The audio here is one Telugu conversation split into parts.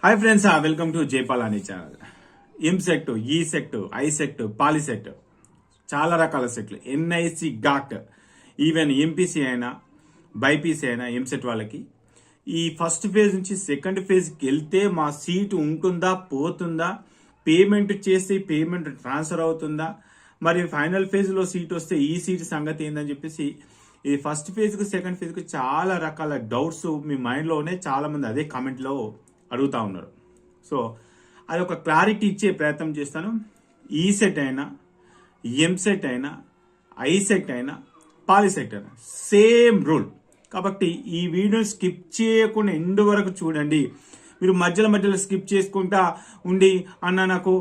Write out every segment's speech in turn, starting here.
Hi friends, welcome to Jaipal channel. EAMCET, ECET, ICET, POLYCET, చాలా రకాల సెట్లు, ఎన్ఐసి, గాట్, ఈవెన్ ఎంపీసీ అయినా బైపీసీ అయినా ఎంసెట్ వాళ్ళకి ఈ ఫస్ట్ ఫేజ్ నుంచి సెకండ్ ఫేజ్కి వెళ్తే మా సీటు ఉంటుందా పోతుందా, పేమెంట్ చేసి పేమెంట్ ట్రాన్స్ఫర్ అవుతుందా, మరి ఫైనల్ ఫేజ్లో సీట్ వస్తే ఈ సీట్ సంగతి ఏందని చెప్పేసి ఈ ఫస్ట్ ఫేజ్కి సెకండ్ ఫేజ్కి చాలా రకాల డౌట్స్ మీ మైండ్లోనే చాలా మంది అదే కామెంట్లో అడుగుతూ ఉన్నారు. సో అది ఒక క్లారిటీ ఇచ్చే ప్రయత్నం చేస్తాను. ఈసెట్ అయినా ఎంసెట్ అయినా ఐసెట్ అయినా పాలిసెట్ అయినా సేమ్ రూల్ కాబట్టి ఈ వీడియోని స్కిప్ చేయకుండా ఎండ్ వరకు చూడండి. మీరు మధ్యలో స్కిప్ చేసుకుంటా ఉండి అన్న నాకు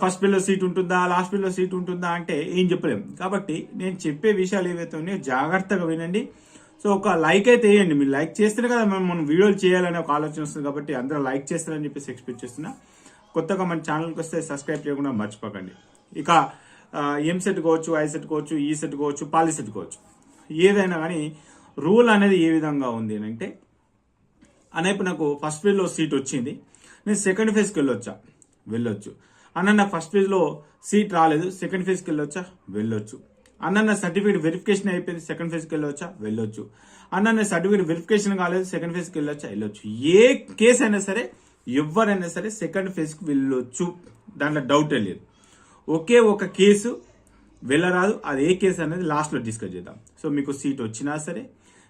ఫస్ట్ ఫేజ్లో సీట్ ఉంటుందా లాస్ట్ ఫేజ్లో సీట్ ఉంటుందా అంటే ఏం చెప్పలేము. కాబట్టి నేను చెప్పే విషయాలు ఏవైతే ఉన్నాయో జాగ్రత్తగా వినండి. సో ఒక లైక్ అయితే వేయండి. మీరు లైక్ చేస్తేనే కదా మనం వీడియోలు చేయాలనే ఒక ఆలోచన వస్తుంది. కాబట్టి అందరూ లైక్ చేస్తారని చెప్పేసి ఎక్స్పెక్ట్ చేస్తున్నా. కొత్తగా మన ఛానల్కి వస్తే సబ్స్క్రైబ్ చేయకుండా మర్చిపోకండి. ఇక ఎంసెట్ కావచ్చు, ఐసెట్ కావచ్చు, ఈసెట్ కావచ్చు, పాలిసెట్ కావచ్చు, ఏదైనా కానీ రూల్ అనేది ఏ విధంగా ఉంది అని అంటే, అనేపు నాకు ఫస్ట్ ఫేజ్లో సీట్ వచ్చింది, నేను సెకండ్ ఫేజ్కి వెళ్ళొచ్చు. అన్న నాకు ఫస్ట్ ఫేజ్లో సీట్ రాలేదు, సెకండ్ ఫేజ్కి వెళ్ళొచ్చు. అన్న నా సర్టిఫికేట్ వెరిఫికేషన్ అయిపోయింది, సెకండ్ ఫేజ్కి వెళ్ళొచ్చు. అన్న నా సర్టిఫికేట్ వెరిఫికేషన్ కాలేదు, సెకండ్ ఫేజ్కి వెళ్ళొచ్చు. ఏ కేసు అయినా సరే ఎవరైనా సరే సెకండ్ ఫేజ్కి వెళ్ళొచ్చు, దాంట్లో డౌటే లేదు. ఒకే ఒక కేసు వెళ్ళరాదు, అది ఏ కేసు అనేది లాస్ట్లో డిస్కస్ చేద్దాం. సో మీకు సీట్ వచ్చినా సరే,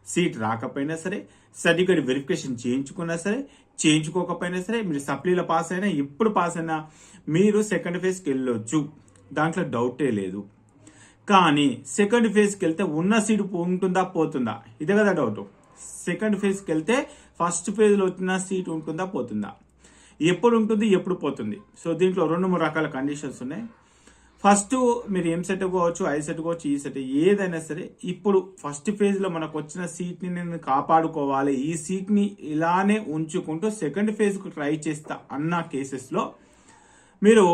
సీట్ రాకపోయినా సరే, సర్టిఫికేట్ వెరిఫికేషన్ చేయించుకున్నా సరే, చేయించుకోకపోయినా సరే, మీరు సప్లీలో పాస్ అయినా ఎప్పుడు పాస్ అయినా మీరు సెకండ్ ఫేజ్కి వెళ్ళొచ్చు, దాంట్లో డౌటే లేదు. కానీ సెకండ్ ఫేజ్కి వెళ్తే ఉన్న సీట్ ఉంటుందా పోతుందా, ఇదే కదా డౌట్. సెకండ్ ఫేజ్కి వెళ్తే ఫస్ట్ ఫేజ్లో వచ్చిన సీట్ ఉంటుందా పోతుందా, ఎప్పుడు ఉంటుంది ఎప్పుడు పోతుంది. సో దీంట్లో 2-3 రకాల కండిషన్స్ ఉన్నాయి. ఫస్ట్ మీరు ఎంసెట్ కావచ్చు, ఐసెట్ కావచ్చు, ఈసెట్ ఏదైనా సరే, ఇప్పుడు ఫస్ట్ ఫేజ్లో మనకు వచ్చిన సీట్ని నేను కాపాడుకోవాలి, ఈ సీట్ని ఇలానే ఉంచుకుంటూ సెకండ్ ఫేజ్కు ట్రై చేస్తా అన్న కేసెస్లో మీరు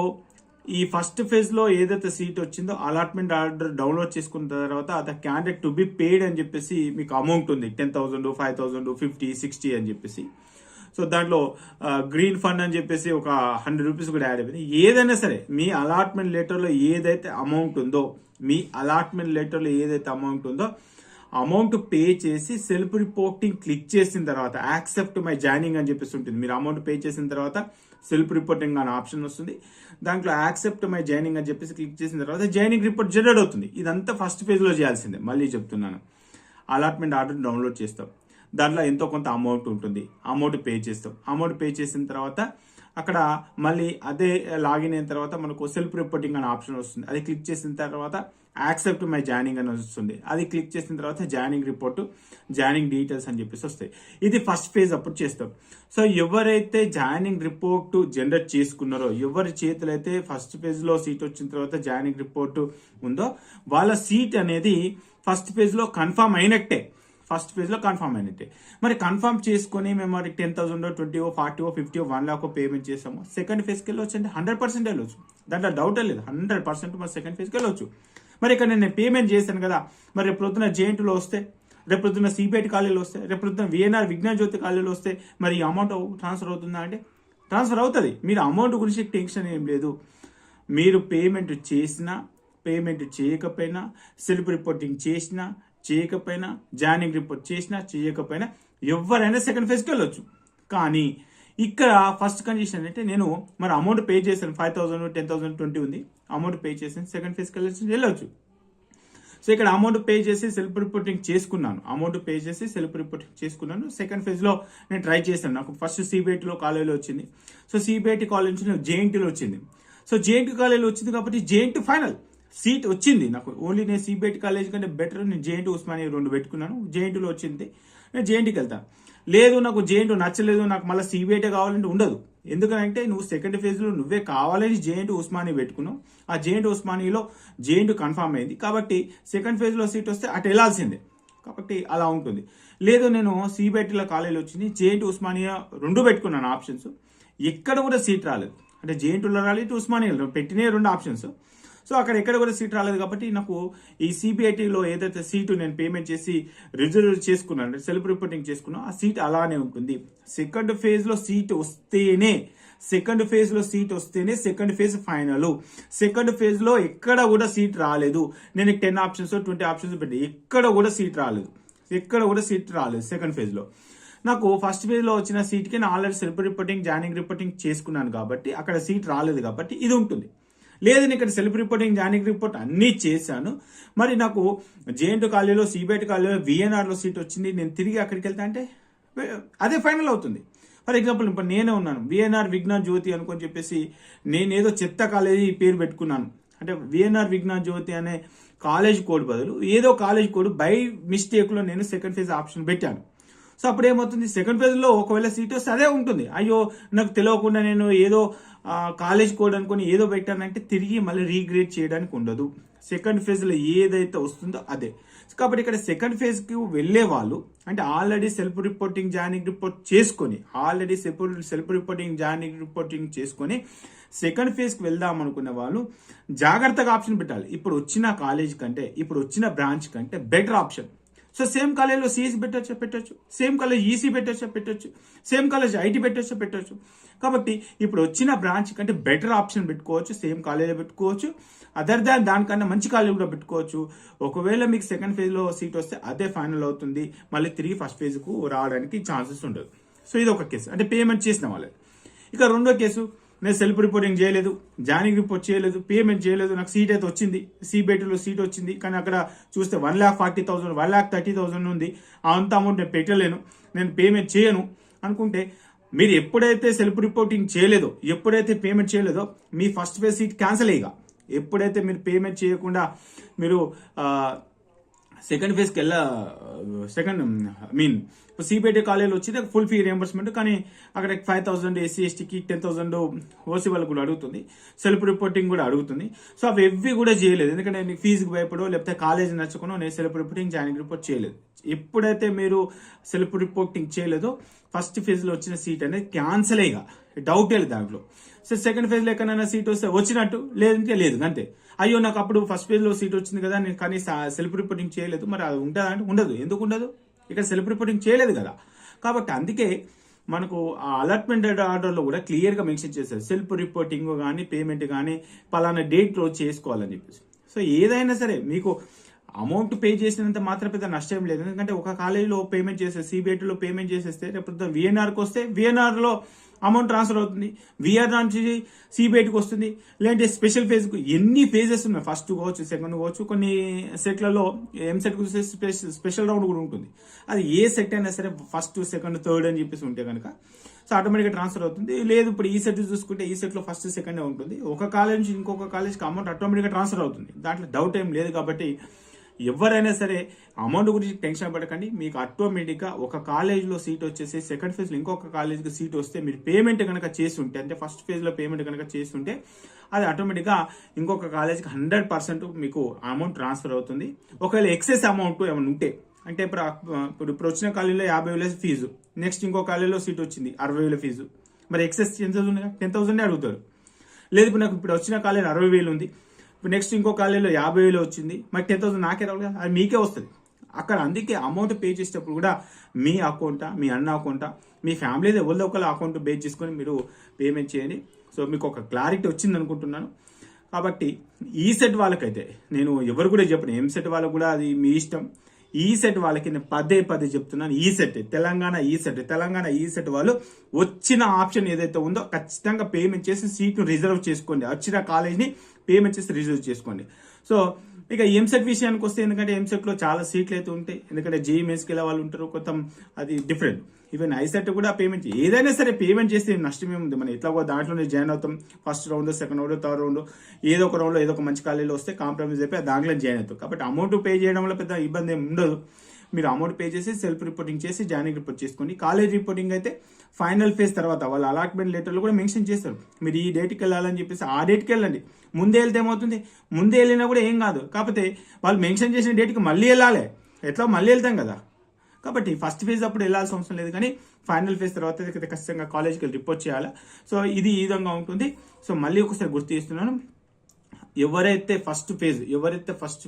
ఈ ఫస్ట్ ఫేజ్లో ఏదైతే సీట్ వచ్చిందో అలాట్మెంట్ ఆర్డర్ డౌన్లోడ్ చేసుకున్న తర్వాత the candidate to be paid అని చెప్పేసి మీకు అమౌంట్ ఉంది, 10,000, 5,000, 50, 60 అని చెప్పేసి. సో దాంట్లో గ్రీన్ ఫండ్ అని చెప్పేసి ఒక 100 రూపీస్ కూడా యాడ్ అయిపోయింది. ఏదైనా సరే మీ అలాట్మెంట్ లెటర్లో ఏదైతే అమౌంట్ ఉందో, అమౌంట్ పే చేసి సెల్ఫ్ రిపోర్టింగ్ క్లిక్ చేసిన తర్వాత యాక్సెప్ట్ మై జాయినింగ్ అని చెప్పేసి ఉంటుంది. మీరు అమౌంట్ పే చేసిన తర్వాత సెల్ఫ్ రిపోర్టింగ్ అనే ఆప్షన్ వస్తుంది. దాంట్లో యాక్సెప్ట్ మై జాయినింగ్ అని చెప్పేసి క్లిక్ చేసిన తర్వాత జాయినింగ్ రిపోర్ట్ జనరేట్ అవుతుంది. ఇదంతా ఫస్ట్ పేజ్లో చేయాల్సిందే. మళ్ళీ చెప్తున్నాను, అలాట్మెంట్ ఆర్డర్ డౌన్లోడ్ చేస్తాం, దాంట్లో ఎంతో కొంత అమౌంట్ ఉంటుంది, అమౌంట్ పే చేస్తాం. అమౌంట్ పే చేసిన తర్వాత అక్కడ మళ్ళీ అదే లాగిన్ అయిన తర్వాత మనకు సెల్ఫ్ రిపోర్టింగ్ అనే ఆప్షన్ వస్తుంది. అది క్లిక్ చేసిన తర్వాత యాక్సెప్ట్ మై జాయినింగ్ అని వస్తుంది. అది క్లిక్ చేసిన తర్వాత జాయినింగ్ రిపోర్టు, జాయినింగ్ డీటెయిల్స్ అని చెప్పేసి వస్తాయి. ఇది ఫస్ట్ ఫేజ్ అప్పుడు చేస్తాం. సో ఎవరైతే జాయినింగ్ రిపోర్టు జనరేట్ చేసుకున్నారో, ఎవరి చేతులు అయితే ఫస్ట్ ఫేజ్లో సీట్ వచ్చిన తర్వాత జాయినింగ్ రిపోర్టు ఉందో, వాళ్ళ సీట్ అనేది ఫస్ట్ ఫేజ్లో కన్ఫర్మ్ అయినట్టే. మరి కన్ఫర్మ్ చేసుకుని మేము మరి 10,000, 20, 40, 50, 1 lakh పేమెంట్ చేసాము, సెకండ్ ఫేజ్కి వెళ్ళొచ్చు అంటే 100% వెళ్ళొచ్చు, దాంట్లో డౌటే లేదు. 100% మరి సెకండ్ ఫేజ్కి వెళ్ళొచ్చు. మరి ఇక్కడ నేను పేమెంట్ చేశాను కదా, మరి రేపు పొద్దున జేఎన్టీలో వస్తే, రేపు పొద్దున సిబిఐటి కాలేజీలో వస్తే, రేపు పొద్దున విఎన్ఆర్ విజ్ఞాన జ్యోతి కాలేజీలో వస్తే మరి ఈ అమౌంట్ ట్రాన్స్ఫర్ అవుతుందా అంటే ట్రాన్స్ఫర్ అవుతుంది. మీరు అమౌంట్ గురించి టెన్షన్ ఏం లేదు. మీరు పేమెంట్ చేసినా, పేమెంట్ చేయకపోయినా, సెల్ఫ్ రిపోర్టింగ్ చేసినా చేయకపోయినా, జాయినింగ్ రిపోర్ట్ చేసినా చేయకపోయినా ఎవరైనా సెకండ్ ఫేజ్కి వెళ్ళొచ్చు. కానీ ఇక్కడ ఫస్ట్ కండిషన్ అంటే, నేను మరి అమౌంట్ పే చేశాను, 5,000, 10,000, 20 ఉంది, అమౌంట్ పే చేసాను, సెకండ్ ఫేజ్కి వెళ్ళొచ్చు. సో ఇక్కడ అమౌంట్ పే చేసి సెల్ఫ్ రిపోర్టింగ్ చేసుకున్నాను, సెకండ్ ఫేజ్లో నేను ట్రై చేశాను. నాకు ఫస్ట్ సిబిఐటిలో కాలేజీలో వచ్చింది. సో సిబిఐటి కాలేజ్ నుంచి జేఎన్టీలో వచ్చింది. సో జేఎన్టీ కాలేజీలో వచ్చింది కాబట్టి జేఎన్టీ ఫైనల్ సీట్ వచ్చింది నాకు. ఓన్లీ నేను సిబిఐటి కాలేజ్ కంటే బెటర్ నేను జేఎన్టీ ఉస్మానియా 2 పెట్టుకున్నాను. జేఎన్టీలో వచ్చింది, నేను జేఎన్టీకి వెళ్తాను. లేదు నాకు జేఎన్టీ నచ్చలేదు, నాకు మళ్ళీ సిబిఐటీ కావాలంటే ఉండదు. ఎందుకంటే నువ్వు సెకండ్ ఫేజ్లో నువ్వే కావాలని జేఎన్టీ ఉస్మానియా పెట్టుకున్నావు. ఆ జేఎన్టీ ఉస్మానియాలో జేఎన్టీ కన్ఫర్మ్ అయింది కాబట్టి సెకండ్ ఫేజ్లో సీట్ వస్తే అటు వెళ్ళాల్సిందే. కాబట్టి అలా ఉంటుంది. లేదు నేను సిబిఐటీలో కాలేజీలో వచ్చింది, జేఎన్టీ ఉస్మానియా 2 పెట్టుకున్నాను ఆప్షన్స్, ఎక్కడ కూడా సీట్ రాలేదు. అంటే జేఎన్టీలో రాలేదు, ఉస్మానియాలో పెట్టిన 2 ఆప్షన్స్. సో అక్కడ ఎక్కడ కూడా సీట్ రాలేదు కాబట్టి నాకు ఈ సిబిఐటిలో ఏదైతే సీటు నేను పేమెంట్ చేసి రిజర్వ్ చేసుకున్నాను అంటే సెల్ఫ్ రిపోర్టింగ్ చేసుకున్నా ఆ సీట్ అలానే ఉంటుంది. సెకండ్ ఫేజ్ లో సీట్ వస్తేనే second phase final. Second phase లో ఎక్కడ కూడా సీట్ రాలేదు. నేను 10 ఆప్షన్స్ 20 ఆప్షన్స్ పెట్టి ఎక్కడ కూడా సీట్ రాలేదు సెకండ్ ఫేజ్ లో. నాకు ఫస్ట్ ఫేజ్ లో వచ్చిన సీట్ కి నేను already self reporting joining reporting చేసుకున్నాను కాబట్టి అక్కడ సీట్ రాలేదు కాబట్టి ఇది ఉంటుంది. లేదు నేను ఇక్కడ సెల్ఫ్ రిపోర్టింగ్ జాయినింగ్ రిపోర్ట్ అన్నీ చేశాను, మరి నాకు జేఎన్టీ కాలేజీలో సిబిఐటి కాలేజీలో విఎన్ఆర్ లో సీట్ వచ్చింది, నేను తిరిగి అక్కడికి వెళ్తా అంటే అదే ఫైనల్ అవుతుంది. ఫర్ ఎగ్జాంపుల్ ఇప్పుడు నేనే ఉన్నాను విఎన్ఆర్ విజ్ఞాన్ జ్యోతి అనుకొని చెప్పేసి నేనేదో చెత్త కాలేజీ పేరు పెట్టుకున్నాను. అంటే విఎన్ఆర్ విజ్ఞాన్ జ్యోతి అనే కాలేజ్ కోడ్ బదులు ఏదో కాలేజ్ కోడ్ బై మిస్టేక్ లో నేను సెకండ్ ఫేజ్ ఆప్షన్ పెట్టాను. సో అప్పుడు ఏమవుతుంది, సెకండ్ ఫేజ్ లో ఒకవేళ సీట్ వస్తే అదే ఉంటుంది. అయ్యో నాకు తెలియకుండా నేను ఏదో కాలేజ్ కోడ్ అనుకుని ఏదో పెట్టానంటే తిరిగి మళ్ళీ రీగ్రేడ్ చేయడానికి ఉండదు. సెకండ్ ఫేజ్ లో ఏదైతే వస్తుందో అదే. కాబట్టి ఇక్కడ సెకండ్ ఫేజ్ కి వెళ్లే వాళ్ళు అంటే already self reporting joining report చేసుకొని సెకండ్ ఫేజ్ కి వెళ్దాం అనుకునే వాళ్ళు జాగ్రత్తగా ఆప్షన్ పెట్టాలి. ఇప్పుడు వచ్చిన కాలేజ్ కంటే ఇప్పుడు వచ్చిన బ్రాంచ్ కంటే బెటర్ ఆప్షన్. సో సేమ్ కాలేజ్లో సిఎస్సి పెట్టొచ్చు, సేమ్ కాలేజ్ ఈసీ పెట్టొచ్చు, సేమ్ కాలేజ్ ఐటీ పెట్టొచ్చు. కాబట్టి ఇప్పుడు వచ్చిన బ్రాంచ్ కంటే బెటర్ ఆప్షన్ పెట్టుకోవచ్చు, సేమ్ కాలేజ్ పెట్టుకోవచ్చు, అదర్ దాన్ దానికన్నా మంచి కాలేజ్ కూడా పెట్టుకోవచ్చు. ఒకవేళ మీకు సెకండ్ ఫేజ్ లో సీట్ వస్తే అదే ఫైనల్ అవుతుంది, మళ్ళీ తిరిగి ఫస్ట్ ఫేజ్ కు రావడానికి ఛాన్సెస్ ఉండదు. సో ఇది ఒక కేసు, అంటే పేమెంట్ చేసిన వాళ్ళది. ఇక రెండో కేసు, నేను సెల్ఫ్ రిపోర్టింగ్ చేయలేదు, జాయినింగ్ రిపోర్ట్ చేయలేదు, పేమెంట్ చేయలేదు, నాకు సీట్ అయితే వచ్చింది, సిబిఐటీలో సీట్ వచ్చింది, కానీ అక్కడ చూస్తే 1,40,000 1,30,000 ఉంది, అంత అమౌంట్ నేను పెట్టలేను, నేను పేమెంట్ చేయను అనుకుంటే మీరు ఎప్పుడైతే సెల్ఫ్ రిపోర్టింగ్ చేయలేదో, ఎప్పుడైతే పేమెంట్ చేయలేదో మీ ఫస్ట్ ఫేజ్ సీట్ క్యాన్సిల్ అయ్యిగా. ఎప్పుడైతే మీరు పేమెంట్ చేయకుండా మీరు సెకండ్ ఫేజ్కి సిబిఐటి కాలేజీలో వచ్చింది ఫుల్ ఫీ రియంబర్స్మెంట్, కానీ అక్కడ 5,000 ఎస్సీ ఎస్టీకి 10,000 ఓసీ వాళ్ళకి కూడా అడుగుతుంది, సెల్ఫ్ రిపోర్టింగ్ కూడా అడుగుతుంది. సో అవి ఎవ్వి కూడా చేయలేదు, ఎందుకంటే నేను ఫీజుకి భయపడో లేకపోతే కాలేజ్ నచ్చకునో నేను సెల్ఫ్ రిపోర్టింగ్ జాయినింగ్ రిపోర్ట్ చేయలేదు. ఎప్పుడైతే మీరు సెల్ఫ్ రిపోర్టింగ్ చేయలేదో ఫస్ట్ ఫేజ్ లో వచ్చిన సీట్ అనేది క్యాన్సిల్ అయ్యిగా, డౌటే లేదు దాంట్లో. సో సెకండ్ ఫేజ్ లో ఎక్కడైనా సీట్ వస్తే వచ్చినట్టు, లేదంటే లేదు అంతే. అయ్యో నాకు అప్పుడు ఫస్ట్ ఫేజ్ లో సీట్ వచ్చింది కదా, నేను కానీ సెల్ఫ్ రిపోర్టింగ్ చేయలేదు, మరి అది ఉంటుందా అంటే ఉండదు. ఎందుకు ఉండదు, ఇక్కడ సెల్ఫ్ రిపోర్టింగ్ చేయలేదు కదా. కాబట్టి అందుకే మనకు ఆ అలాట్మెంట్ ఆర్డర్లో కూడా క్లియర్గా మెన్షన్ చేశారు, సెల్ఫ్ రిపోర్టింగ్ కానీ పేమెంట్ కానీ పలానా డేట్ రోజు చేసుకోవాలని చెప్పేసి. సో ఏదైనా సరే మీకు అమౌంట్ పే చేసినంత మాత్రం పెద్ద నష్టం లేదు, ఎందుకంటే ఒక కాలేజీలో పేమెంట్ చేస్తే సిబిఐటీలో పేమెంట్ చేసేస్తే రేపు విఎన్ఆర్కి వస్తే విఎన్ఆర్లో అమౌంట్ ట్రాన్స్ఫర్ అవుతుంది, విఆర్ నుంచి సిబిఐటీకి వస్తుంది, లేదంటే స్పెషల్ ఫేజ్కు ఎన్ని ఫేజెస్ ఉన్నాయి, ఫస్ట్ కావచ్చు సెకండ్ కావచ్చు, కొన్ని సెట్లలో ఎంసెట్కు స్పెషల్ రౌండ్ కూడా ఉంటుంది. అది ఏ సెట్ అయినా సరే ఫస్ట్ సెకండ్ థర్డ్ అని చెప్పేసి ఉంటే కనుక సో ఆటోమేటిక్గా ట్రాన్స్ఫర్ అవుతుంది. లేదు ఇప్పుడు ఈ సెట్ చూసుకుంటే ఈ సెట్లో ఫస్ట్ సెకండ్ ఉంటుంది, ఒక కాలేజ్ నుంచి ఇంకొక కాలేజ్కి అమౌంట్ ఆటోమేటిక్గా ట్రాన్స్ఫర్ అవుతుంది, దాంట్లో డౌట్ ఏం లేదు. కాబట్టి ఎవరైనా సరే అమౌంట్ గురించి టెన్షన్ పడకండి, మీకు ఆటోమేటిక్గా ఒక కాలేజ్లో సీట్ వచ్చేసి సెకండ్ ఫేజ్లో ఇంకొక కాలేజ్కి సీట్ వస్తే మీరు పేమెంట్ కనుక చేస్తుంటే, అంటే ఫస్ట్ ఫేజ్లో పేమెంట్ కనుక చేస్తుంటే అది ఆటోమేటిక్గా ఇంకొక కాలేజ్కి 100% మీకు అమౌంట్ ట్రాన్స్ఫర్ అవుతుంది. ఒకవేళ ఎక్సెస్ అమౌంట్ ఏమైనా ఉంటే, అంటే ఇప్పుడు వచ్చిన కాలేజీలో 50,000 ఫీజు, నెక్స్ట్ ఇంకో కాలేజీలో సీట్ వచ్చింది 60,000 ఫీజు, మరి ఎక్సెస్ 10,000 అడుగుతారు. లేదు ఇప్పుడు నాకు ఇప్పుడు వచ్చిన కాలేజ్ 60,000 ఉంది, ఇప్పుడు నెక్స్ట్ ఇంకో కాలేజీలో 50,000 వచ్చింది, మరి 10,000 నాకే రావాలి కదా, అది మీకే వస్తుంది అక్కడ. అందుకే అమౌంట్ పే చేసేటప్పుడు కూడా మీ అకౌంటా, మీ అన్న అకౌంటా, మీ ఫ్యామిలీ ఎవరిదో ఒకళ్ళ అకౌంట్ బేస్ చేసుకొని మీరు పేమెంట్ చేయండి. సో మీకు ఒక క్లారిటీ వచ్చింది అనుకుంటున్నాను. కాబట్టి ఈ సెట్ వాళ్ళకైతే నేను ఎవరు కూడా చెప్పను, ఎం సెట్ వాళ్ళకు కూడా అది మీ ఇష్టం. ఈ సెట్ వాళ్ళకి నేను పదే చెప్తున్నాను, ఈ సెట్ తెలంగాణ ఈ సెట్ వాళ్ళు వచ్చిన ఆప్షన్ ఏదైతే ఉందో ఖచ్చితంగా పేమెంట్ చేసి సీట్ను రిజర్వ్ చేసుకోండి, వచ్చిన కాలేజ్ని పేమెంట్ చేసి రిజర్వ్ చేసుకోండి. సో ఇక ఎంసెట్ విషయానికి వస్తే, ఎందుకంటే ఎంసెట్లో చాలా సీట్లు అయితే ఉంటాయి, ఎందుకంటే జేఈ మెయిన్స్కి వెళ్ళే వాళ్ళు ఉంటారు, కొంత అది డిఫరెంట్. ఈవెన్ ఐసెట్ కూడా పేమెంట్ ఏదైనా సరే పేమెంట్ చేస్తే నష్టం ఏముంది, మనం ఎట్లా దాంట్లోనే జాయిన్ అవుతాం, first round second round third round ఏదో ఒక రౌండ్లో ఏదో ఒక మంచి కాలేజీలో వస్తే కాంప్రమైజ్ అయిపోయి దాంట్లో జాయిన్ అవుతాం. కాబట్టి అమౌంట్ పే చేయడం వల్ల పెద్ద ఇబ్బంది ఏమి ఉండదు. మీరు అమౌంట్ పే చేసి సెల్ఫ్ రిపోర్టింగ్ చేసి జాయినింగ్ రిపోర్ట్ చేసుకోండి. కాలేజ్ రిపోర్టింగ్ అయితే ఫైనల్ ఫేజ్ తర్వాత వాళ్ళ అలాట్మెంట్ లెటర్లు కూడా మెన్షన్ చేస్తారు, మీరు ఈ డేట్కి వెళ్ళాలని చెప్పేసి ఆ డేట్కి వెళ్ళండి. ముందే వెళ్తే ఏమవుతుంది, ముందే వెళ్ళినా కూడా ఏం కాదు, కాకపోతే వాళ్ళు మెన్షన్ చేసిన డేట్కి మళ్ళీ వెళ్ళాలి, ఎట్లా మళ్ళీ వెళ్తాం కదా. కాబట్టి ఫస్ట్ ఫేజ్ అప్పుడు వెళ్ళాల్సిన అవసరం లేదు, కానీ ఫైనల్ ఫేజ్ తర్వాత ఖచ్చితంగా కాలేజ్కి వెళ్ళి రిపోర్ట్ చేయాలి. సో ఇది ఈ విధంగా ఉంటుంది. సో మళ్ళీ ఒకసారి గుర్తు చేస్తున్నాను, ఎవరైతే ఫస్ట్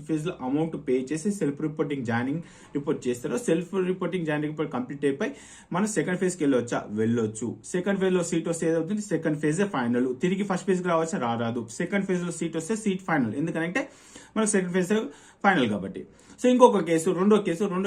ఫేజ్ లో అమౌంట్ పే చేసి సెల్ఫ్ రిపోర్టింగ్ జాయినింగ్ రిపోర్ట్ చేస్తారో self reporting joining report complete అయిపోయి మనం సెకండ్ ఫేజ్ కి వెళ్ళొచ్చు. సెకండ్ ఫేజ్ లో సీట్ వస్తే ఏదవుతుంది, సెకండ్ ఫేజ్ ఫైనల్. తిరిగి ఫస్ట్ ఫేజ్ కి రావచ్చు, రాదు. సెకండ్ ఫేజ్ లో సీట్ వస్తే సీట్ ఫైనల్, ఎందుకంటే మనకు సెకండ్ ఫేజ్ ఫైనల్ కాబట్టి. సో ఇంకొక కేసు, రెండో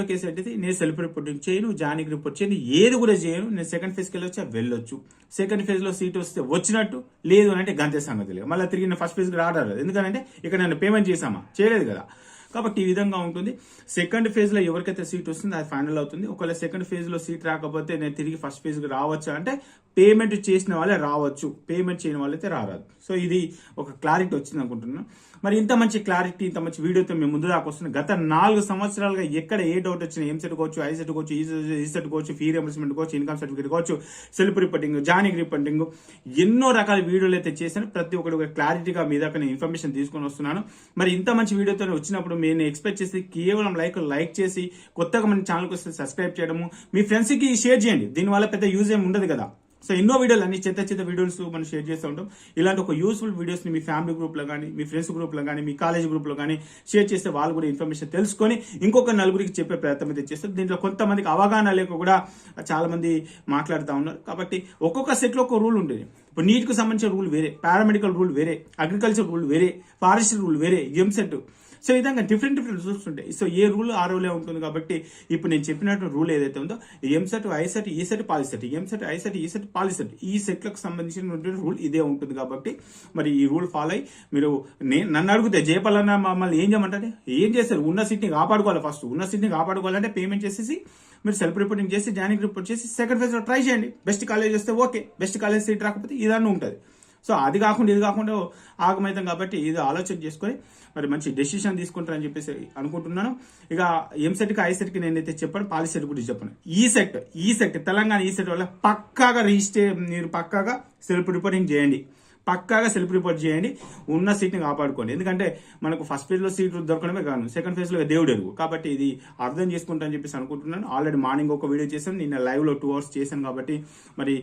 కేసు ఏంటిది, నేను సెల్ఫ్ రిపోర్టింగ్ చేయను, జాయినింగ్ రిపోర్ట్ చేయను, ఏది కూడా చేయను, నేను సెకండ్ ఫేజ్ కి వెళ్ళొచ్చు. సెకండ్ ఫేజ్ లో సీట్ వస్తే వచ్చినట్టు, లేదు అంటే గంతే సంగతి లేదు. మళ్ళీ తిరిగి ఫస్ట్ ఫేజ్ కి రావడం, ఎందుకంటే ఇక్కడ నేను పేమెంట్ చేసామా, చేయలేదు కదా. కాబట్టి ఈ విధంగా ఉంటుంది. సెకండ్ ఫేజ్ లో ఎవరికైతే సీట్ వస్తుందో అది ఫైనల్ అవుతుంది. ఒకవేళ సెకండ్ ఫేజ్ లో సీట్ రాకపోతే నేను తిరిగి ఫస్ట్ ఫేజ్ కి రావచ్చు అంటే పేమెంట్ చేసిన వాళ్ళే రావచ్చు, పేమెంట్ చేయని వాళ్ళైతే రారాదు. సో ఇది ఒక క్లారిటీ వచ్చింది అనుకుంటున్నాను. మరి ఇంత మంచి క్లారిటీ, ఇంత మంచి వీడియోతో మేము ముందు దాకా వస్తున్నాం. గత 4 సంవత్సరాలుగా ఎక్కడ ఏ డౌట్ వచ్చినా, ఎంసెట్ కావచ్చు, ఐసెట్ కావచ్చు, ఈసెట్ కావచ్చు, ఫీ రియంబర్స్మెంట్ కావచ్చు, ఇన్కమ్ సర్టిఫికేట్ కావచ్చు, సెల్ఫ్ రిపోర్టింగ్, జాయినింగ్ రిపోర్టింగ్, ఎన్నో రకాల వీడియోలు అయితే చేశాను. ప్రతి ఒక్కటి ఒక క్లారిటీగా మీ దాకా నేను ఇన్ఫర్మేషన్ తీసుకొని వస్తున్నాను. మరి ఇంత మంచి వీడియోతో వచ్చినప్పుడు నేను ఎక్స్పెక్ట్ చేసి కేవలం లైక్ చేసి, కొత్తగా మన ఛానల్కి వస్తే సబ్స్క్రైబ్ చేయడము, మీ ఫ్రెండ్స్ కి షేర్ చేయండి. దీనివల్ల పెద్ద యూజ్ ఏమి ఉండదు కదా. సో ఎన్నో వీడియోలు అన్ని చెత్త వీడియోస్ మనం షేర్ చేస్తూ ఉంటాం. ఇలాంటి ఒక యూస్ఫుల్ వీడియోస్ ని మీ ఫ్యామిలీ గ్రూప్ లో కానీ, మీ ఫ్రెండ్స్ గ్రూప్ లో కానీ, మీ కాలేజ్ గ్రూప్ లో కానీ షేర్ చేస్తే వాళ్ళు కూడా ఇన్ఫర్మేషన్ తెలుసుకొని ఇంకొక నలుగురికి చెప్పే ప్రయత్నం అయితే చేస్తారు. దీంట్లో కొంతమందికి అవగాహన లేక కూడా చాలా మంది మాట్లాడుతూ ఉన్నారు. కాబట్టి ఒక్కొక్క సెట్ లో ఒక రూల్ ఉండేది. ఇప్పుడు నీట్ కు సంబంధించిన రూల్ వేరే, పారామెడికల్ రూల్ వేరే, అగ్రికల్చర్ రూల్ వేరే, ఫారెస్ట్ రూల్ వేరే, ఎంసెట్. సో ఈ విధంగా డిఫరెంట్ రూల్స్ ఉంటాయి. సో ఏ రూల్ ఆ రూలే ఉంటుంది. కాబట్టి ఇప్పుడు నేను చెప్పినట్టు రూల్ ఏదైతే ఉందో, EAMCET, ICET, ECET, POLYCET, EAMCET, ICET, ECET, POLYCET, ఈ సెట్లకు సంబంధించిన రూల్ ఇదే ఉంటుంది. కాబట్టి మరి ఈ రూల్ ఫాలో అయ్యి మీరు నన్ను అడిగితే జయపాలన్న మమ్మల్ని ఏం చేయమంటే ఏం చేస్తారు, ఉన్న సీట్ని కాపాడుకోవాలి. ఫస్ట్ ఉన్న సీట్ని కాపాడుకోవాలంటే పేమెంట్ చేసేసి మీరు సెల్ఫ్ రిపోర్టింగ్ చేసి, జాయినింగ్ రిపోర్ట్ చేసి సెకండ్ ఫేజ్ లో ట్రై చేయండి. బెస్ట్ కాలేజ్ వస్తే ఓకే, బెస్ట్ కాలేజ్ సీట్ రాకపోతే ఇదన్నీ ఉంటుంది. సో అది కాకుండా ఇది కాకుండా ఆగమైతాం. కాబట్టి ఇది ఆలోచన చేసుకొని మరి మంచి డెసిషన్ తీసుకుంటారని చెప్పేసి అనుకుంటున్నాను. ఇక ఎంసెట్కి, ఐసెట్కి నేనైతే చెప్పాను, పాలిసెట్ గురించి చెప్పాను. ఈ సెట్ తెలంగాణ ఈ సెట్ వల్ల పక్కాగా మీరు పక్కాగా సెల్ఫ్ రిపోర్టింగ్ చేయండి. పక్కాగా సెల్ఫ్ రిపోర్ట్ చేయండి, ఉన్న సీట్ని కాపాడుకోండి. ఎందుకంటే మనకు ఫస్ట్ ఫేజ్ లో సీట్ దొరకడమే కాదు, సెకండ్ ఫేజ్ లో దేవుడు ఎరుగు. కాబట్టి ఇది అర్థం చేసుకుంటా అని చెప్పేసి అనుకుంటున్నాను. ఆల్రెడీ మార్నింగ్ ఒక వీడియో చేశాను, నిన్న లైవ్ లో 2 hours చేశాను. కాబట్టి మరి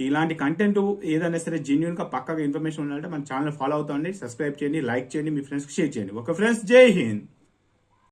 ఇలాంటి కంటెంట్ ఏదైనా సరే జెన్యున్ గా పక్కాగా ఇన్ఫర్మేషన్ ఉండాలంటే మన ఛానల్ ఫాలో అవుతాండి, సబ్స్క్రైబ్ చేయండి, లైక్ చేయండి, మీ ఫ్రెండ్స్ కి షేర్ చేయండి. ఓకే ఫ్రెండ్స్, జై హింద్.